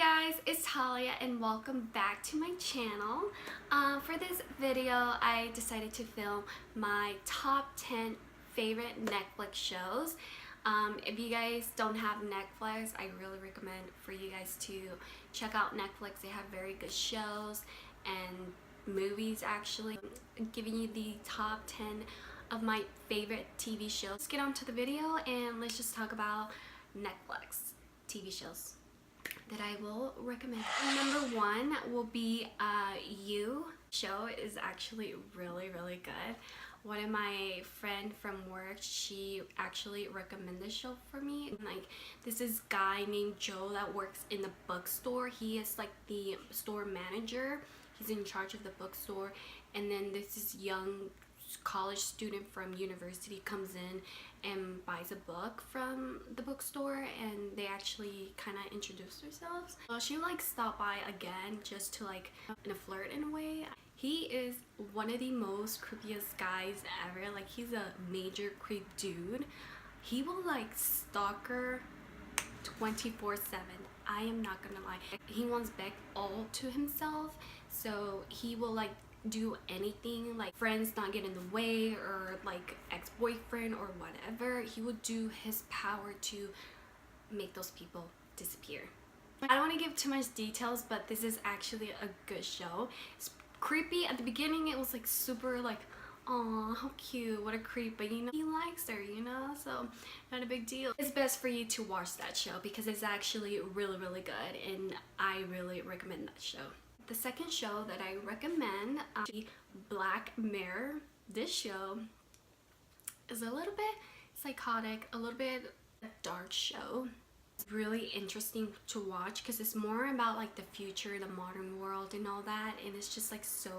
Guys, it's Talia and welcome back to my channel. For this video, I decided to film my top 10 favorite Netflix shows. If you guys don't have Netflix, I really recommend for you guys to check out Netflix. They have very good shows and movies actually. I'm giving you the top 10 of my favorite TV shows. Let's get on to the video and let's just talk about Netflix TV shows that I will recommend. Number one will be You. Show is actually really good. One of my friend from work, she actually recommended this show for me. Like, this is guy named Joe that works in the bookstore. He is like the store manager. He's in charge of the bookstore, and then this young college student from university comes in and buys a book from the bookstore, and they actually kind of introduce themselves. Well, she like stopped by again just to like in a flirt in a way. He is one of the most creepiest guys ever. Like, he's a major creep dude. He will like stalk her 24/7. I am not gonna lie. He wants Beck all to himself, so he will like do anything, like friends not get in the way or like ex-boyfriend or whatever. He would do his power to make those people disappear. I don't want to give too much details, but this is actually a good show. It's creepy at the beginning. It was like super like, oh, how cute, what a creep, but you know, he likes her, you know, so not a big deal. It's best for you to watch that show because it's actually really good, and I really recommend that show. The second show that I recommend is Black Mirror. This show is a little bit psychotic, a little bit dark show. It's really interesting to watch because it's more about like the future, the modern world and all that, and it's just like so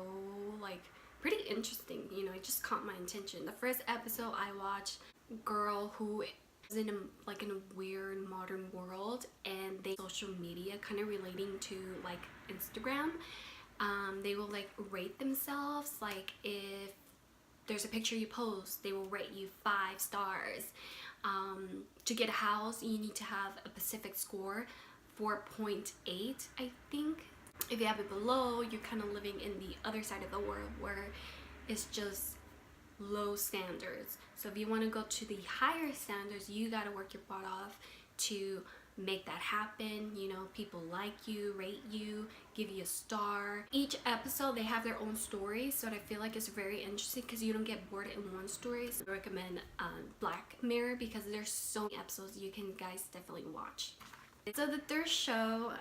like pretty interesting, you know. It just caught my attention. The first episode I watched, girl who is in a weird modern world, and they social media kind of relating to like Instagram. They will like rate themselves. Like, if there's a picture you post, they will rate you 5 stars. To get a house, you need to have a Pacific score 4.8, I think. If you have it below, you're kind of living in the other side of the world where it's just low standards. So if you want to go to the higher standards, you got to work your butt off to make that happen. You know, people like you, rate you, give you a star. Each episode they have their own story, so I feel like it's very interesting because you don't get bored in one story. So I recommend Black Mirror because there's so many episodes you can guys definitely watch. So the third show,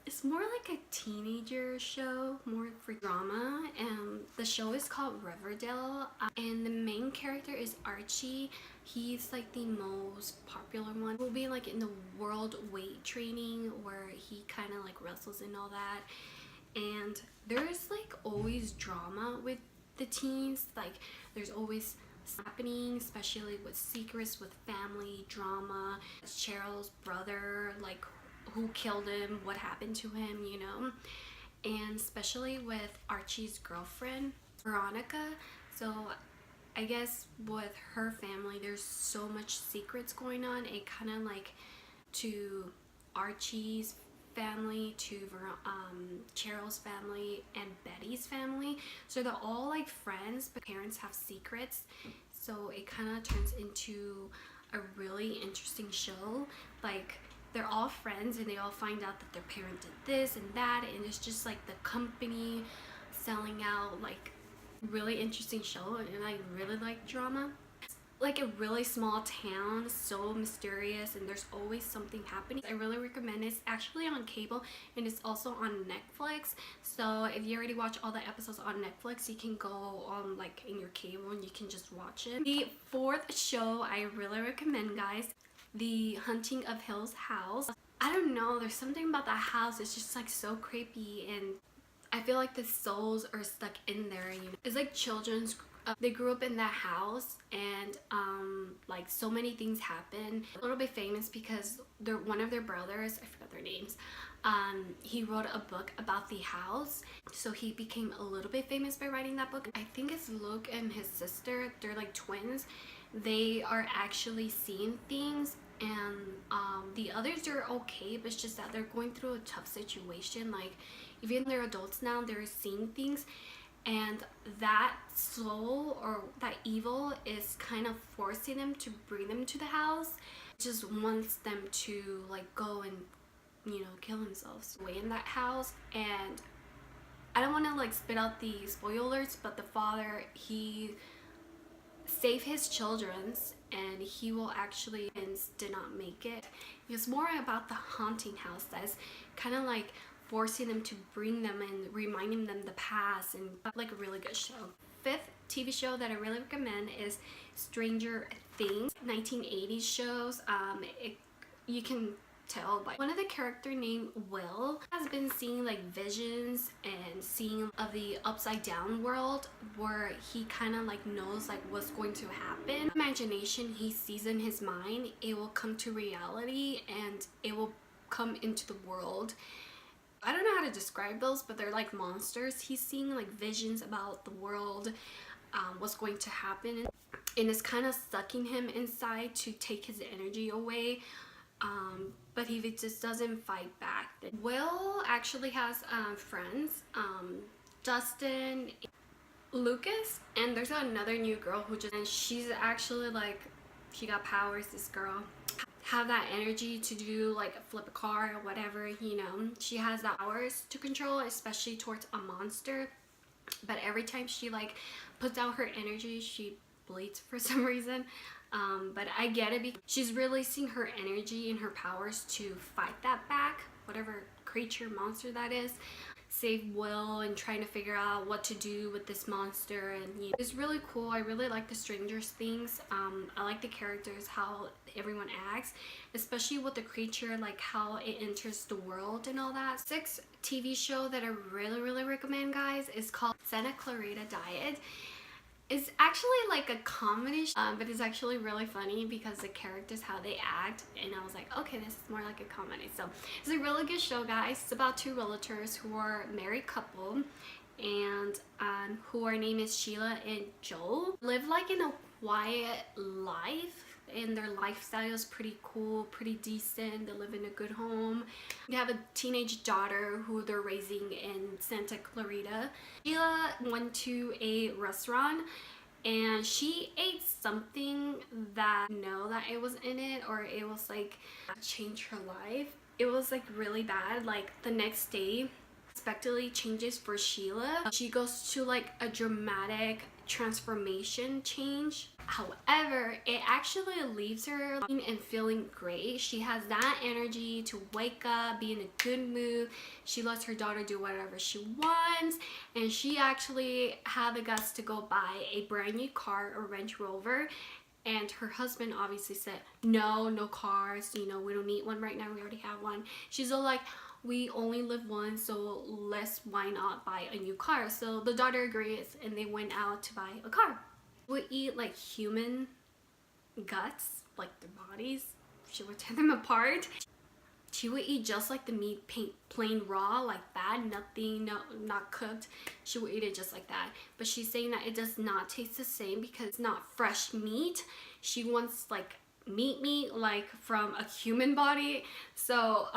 it's more like a teenager show, more for drama, and the show is called Riverdale, and the main character is Archie. He's like the most popular one. Will be like in the world weight training where he kind of like wrestles and all that, and there's like always drama with the teens. Like, there's always happening, especially with secrets, with family drama. Cheryl's brother, like, who killed him, what happened to him, you know, and especially with Archie's girlfriend Veronica. So I guess with her family there's so much secrets going on. It kind of like to Archie's family, to Cheryl's family, and Betty's family. So they're all like friends, but parents have secrets. So it kind of turns into a really interesting show. Like, they're all friends and they all find out that their parent did this and that, and it's just like the company selling out. Like, really interesting show, and I really like drama. Like a really small town, so mysterious, and there's always something happening. I really recommend it. It's actually on cable and it's also on Netflix, so if you already watch all the episodes on Netflix, you can go on like in your cable and you can just watch it. The fourth show I really recommend, guys, The Haunting of Hill House. I don't know, there's something about that house, it's just like so creepy, and I feel like the souls are stuck in there, you know. It's like children's. They grew up in that house, and like so many things happen. A little bit famous because they're one of their brothers, I forgot their names, he wrote a book about the house, so he became a little bit famous by writing that book. I think it's Luke and his sister, they're like twins. They are actually seeing things and the others are okay, but it's just that they're going through a tough situation. Like, even they're adults now, they're seeing things, and that soul or that evil is kind of forcing them to bring them to the house. It just wants them to like go and, you know, kill themselves away in that house. And I don't want to like spit out the spoilers, but the father, he saved his children's, and he will actually did not make it. It's more about the haunting house that's kind of like forcing them to bring them and reminding them the past, and like a really good show. Fifth TV show that I really recommend is Stranger Things. 1980s shows. You can tell by one of the character named Will has been seeing like visions and seeing of the upside down world, where he kind of like knows like what's going to happen. Imagination he sees in his mind, it will come to reality and it will come into the world. I don't know how to describe those, but they're like monsters. He's seeing like visions about the world, what's going to happen, and it's kind of sucking him inside to take his energy away. But he just doesn't fight back. Will actually has friends, Dustin, Lucas, and there's another new girl who just, and she's actually like, she got powers, this girl. Have that energy to do like flip a car or whatever, you know. She has the powers to control, especially towards a monster. But every time she like puts out her energy, she bleeds for some reason. But I get it because she's releasing her energy and her powers to fight that back, whatever creature, monster that is. Save Will and trying to figure out what to do with this monster, and you know, it's really cool. I really like the Stranger Things. I like the characters, how everyone acts, especially with the creature, like how it enters the world and all that. Sixth TV show that I really recommend, guys, is called Santa Clarita Diet. It's actually like a comedy, but it's actually really funny because the characters, how they act, and I was like, okay, this is more like a comedy. So it's a really good show, guys. It's about two realtors who are a married couple, and who are named is Sheila and Joel. Live like in a quiet life, and their lifestyle is pretty cool, pretty decent. They live in a good home. They have a teenage daughter who they're raising in Santa Clarita. Sheila went to a restaurant and she ate something that, know that it was in it, or it was like changed her life. It was like really bad. Like the next day, unexpectedly changes for Sheila. She goes to like a dramatic transformation change. However, it actually leaves her and feeling great. She has that energy to wake up, be in a good mood. She lets her daughter do whatever she wants, and she actually had the guts to go buy a brand new car, a Range Rover. And her husband obviously said, no cars, you know, we don't need one right now, we already have one. She's all like, we only live once, so why not buy a new car? So the daughter agrees, and they went out to buy a car. Would eat like human guts, like their bodies. She would tear them apart. She would eat just like the meat, plain raw, like that, nothing, not cooked. She would eat it just like that. But she's saying that it does not taste the same because it's not fresh meat. She wants like meat like from a human body. So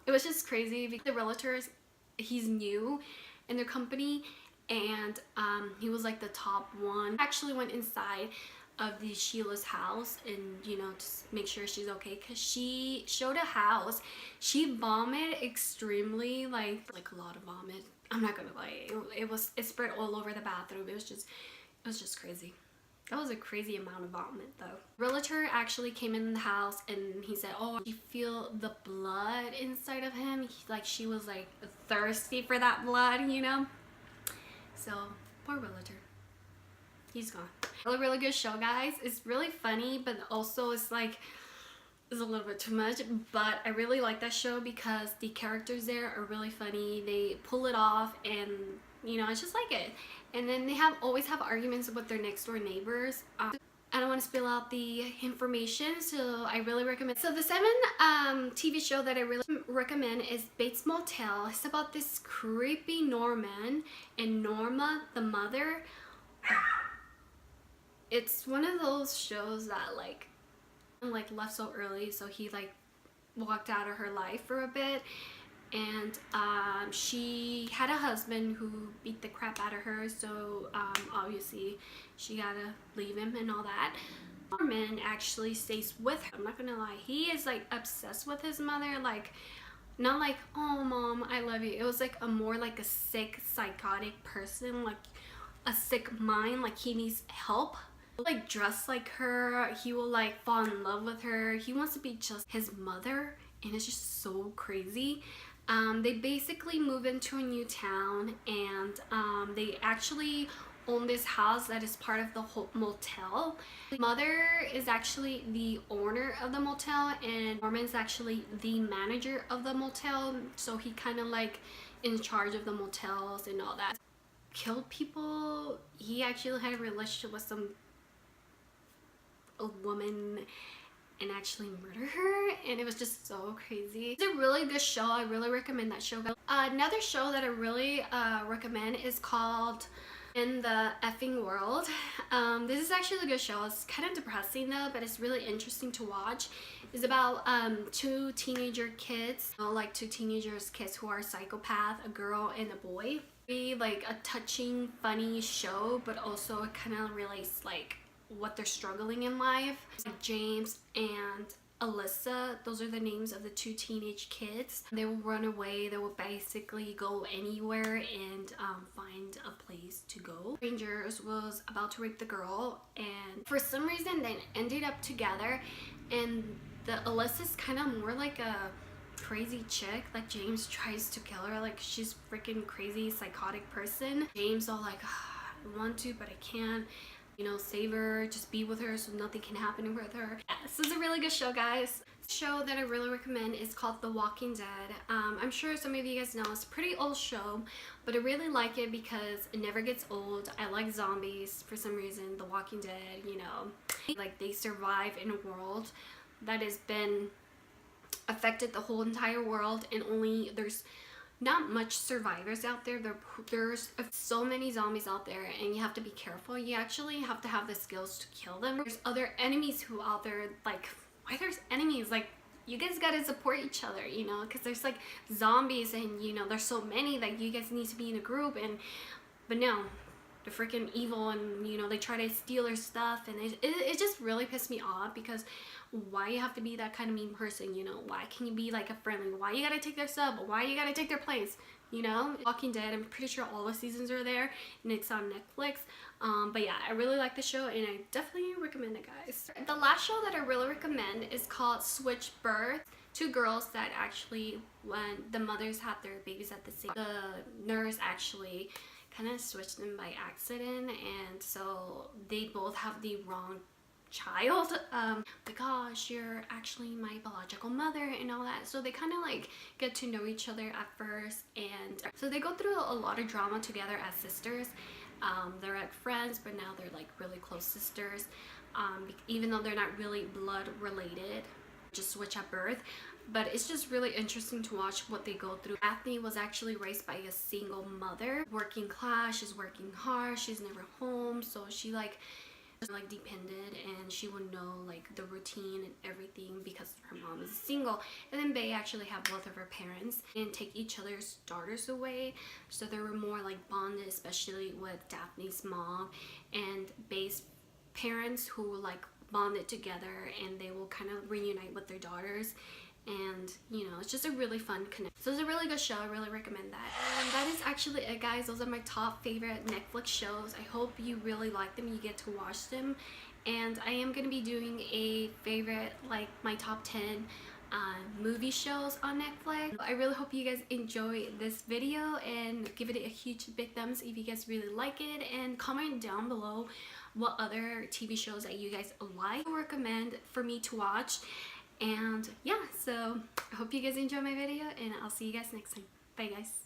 it was just crazy because the realtors, he's new in their company, and he was like the top one. I actually went inside of the Sheila's house and, you know, just make sure she's okay, because she showed a house. She vomited extremely, like a lot of vomit. I'm not gonna lie, it spread all over the bathroom. It was just crazy. That was a crazy amount of vomit though. Realtor actually came in the house and he said, oh, you feel the blood inside of him. Like she was like thirsty for that blood, you know? So, poor realtor. He's gone. Really good show, guys. It's really funny, but also it's like, it's a little bit too much, but I really like that show because the characters there are really funny. They pull it off, and you know, I just like it. And then they always have arguments with their next door neighbors. I don't want to spill out the information, so I really recommend. So the 7th TV show that I really recommend is Bates Motel. It's about this creepy Norman and Norma, the mother. It's one of those shows that like like left so early, so he like walked out of her life for a bit. And she had a husband who beat the crap out of her, so obviously she gotta leave him and all that. Norman actually stays with her. I'm not gonna lie, he is like obsessed with his mother, like not like, oh mom I love you. It was like a more like a sick psychotic person, like a sick mind, like he needs help. Like dress like her, he will like fall in love with her, he wants to be just his mother, and it's just so crazy. They basically move into a new town, and they actually own this house that is part of the whole motel. The mother is actually the owner of the motel, and Norman's actually the manager of the motel, so he kind of like in charge of the motels and all that. Killed people. He actually had a relationship with a woman and actually murder her, and it was just so crazy. It's a really good show. I really recommend that show. Another show that I really recommend is called In the Effing World. This is actually a good show. It's kind of depressing though, but it's really interesting to watch. It's about two teenager kids, like two teenagers kids who are psychopath, a girl and a boy. Really like a touching, funny show, but also it kind of relates like what they're struggling in life. Like James and Alyssa, those are the names of the two teenage kids. They will run away. They will basically go anywhere and find a place to go. Strangers was about to rape the girl, and for some reason they ended up together, and the Alyssa's kind of more like a crazy chick. Like James tries to kill her, like she's freaking crazy psychotic person. James all like, I want to but I can't, you know, save her, just be with her so nothing can happen with her. Yeah, this is a really good show, guys. The show that I really recommend is called The Walking Dead. I'm sure some of you guys know it's a pretty old show, but I really like it because it never gets old. I like zombies for some reason. The Walking Dead, you know, like they survive in a world that has been affected the whole entire world, and only there's not much survivors out there. There's so many zombies out there, and you have to be careful. You actually have to have the skills to kill them. There's other enemies who out there, like why there's enemies, like you guys gotta support each other, you know, because there's like zombies, and you know there's so many that you guys need to be in a group. And but no, they're freaking evil, and you know they try to steal their stuff, and it just really pissed me off, because why you have to be that kind of mean person, you know? Why can you be like a friendly? Why you gotta take their stuff? Why you gotta take their place, you know? Walking Dead, I'm pretty sure all the seasons are there, and it's on Netflix. But yeah, I really like the show, and I definitely recommend it, guys. The last show that I really recommend is called Switch Birth. Two girls that actually, when the mothers had their babies at the same, the nurse actually kind of switched them by accident, and so they both have the wrong child. Like, gosh, you're actually my biological mother and all that. So they kind of like get to know each other at first, and so they go through a lot of drama together as sisters. They're like friends, but now they're like really close sisters, even though they're not really blood related, just switch at birth. But it's just really interesting to watch what they go through. Daphne was actually raised by a single mother, working class. She's working hard, she's never home, so she like dependent, and she would know like the routine and everything because her mom is single. And then they actually have both of her parents and take each other's daughters away, so they were more like bonded, especially with Daphne's mom and Bay's parents, who like bonded together, and they will kind of reunite with their daughters. And you know, it's just a really fun connection. So it's a really good show. I really recommend that. And that is actually it, guys. Those are my top favorite Netflix shows. I hope you really like them, you get to watch them. And I am going to be doing a favorite, like my top 10 movie shows on Netflix. I really hope you guys enjoy this video, and give it a huge big thumbs if you guys really like it, and comment down below what other TV shows that you guys like or recommend for me to watch. And yeah, so I hope you guys enjoy my video, and I'll see you guys next time. Bye, guys.